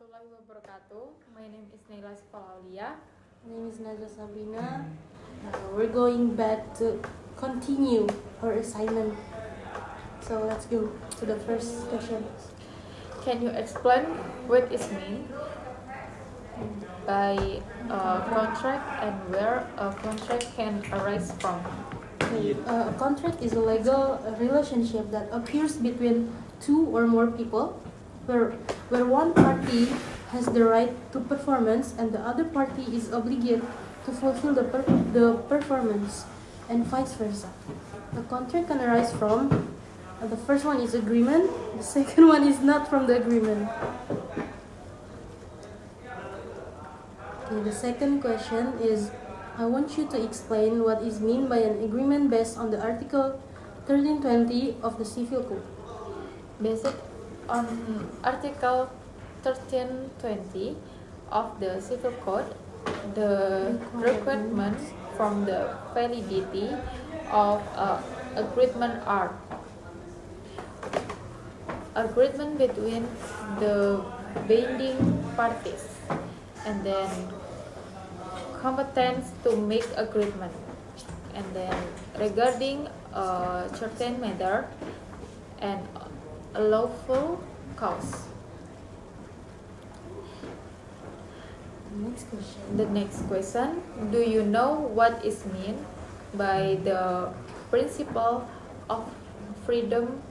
warahmatullahi wabarakatuh. My name is Naila Sikolaulia. My name is Najwa Sabrina. We're going back to continue our assignment. So let's go to the first question. Can you explain what is meant by a contract and where a contract can arise from? A contract is a legal relationship that occurs between two or more people where one party has the right to performance and the other party is obligated to fulfill the performance and vice versa. A contract can arise from the first one is agreement, the second one is not from the agreement. Okay, the second question is I want you to explain what is meant by an agreement based on the Article 1320 of the Civil Code. Based on Article 1320 of the Civil Code, the requirements from the validity of agreement are agreement between the binding parties, and then competence to make agreement, and then regarding a certain matter and a lawful cause. Next question. The next question, do you know what is meant by the principle of freedom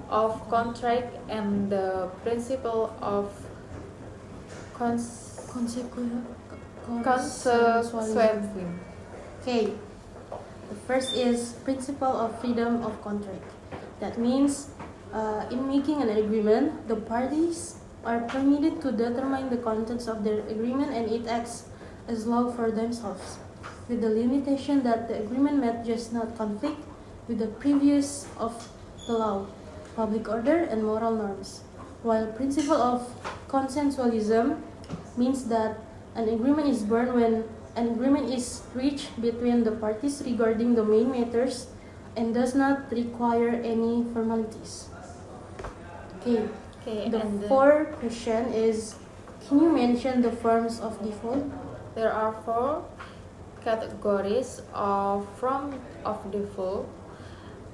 of contract and the principle of consensualism? Okay, the first is principle of freedom of contract. That means in making an agreement, the parties are permitted to determine the contents of their agreement and it acts as law for themselves, with the limitation that the agreement does not conflict with the previous of the law, public order, and moral norms. While principle of consensualism means that an agreement is born when an agreement is reached between the parties regarding the main matters and does not require any formalities. Okay. The fourth question is, can you mention the forms of default? There are four categories of form of default.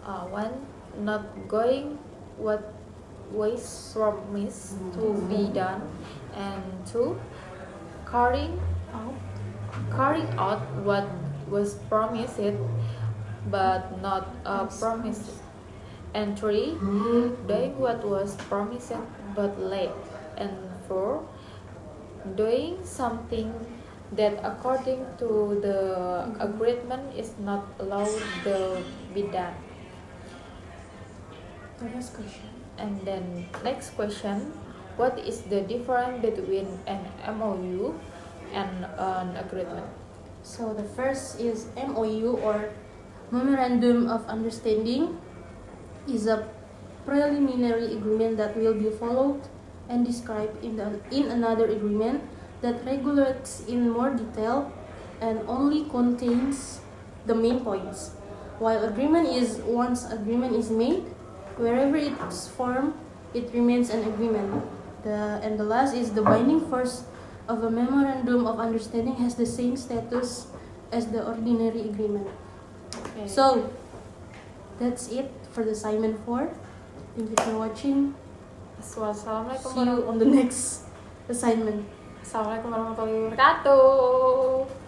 One, not going what was promised to be done, and two, carrying out what was promised but not promised, and three, doing what was promised but late, and four, doing something that according to the agreement is not allowed to be done. The next question. And then next question, what is the difference between an MOU and an agreement? So the first is MOU or Memorandum of Understanding is a preliminary agreement that will be followed and described in another agreement that regulates in more detail and only contains the main points. While agreement is once agreement is made, wherever it's formed, it remains an agreement. And the last is the binding force of a memorandum of understanding has the same status as the ordinary agreement. Okay. So that's it for the assignment 4. Thank you for watching. Assalamualaikum See you on the next assignment. Assalamualaikum warahmatullahi wabarakatuh.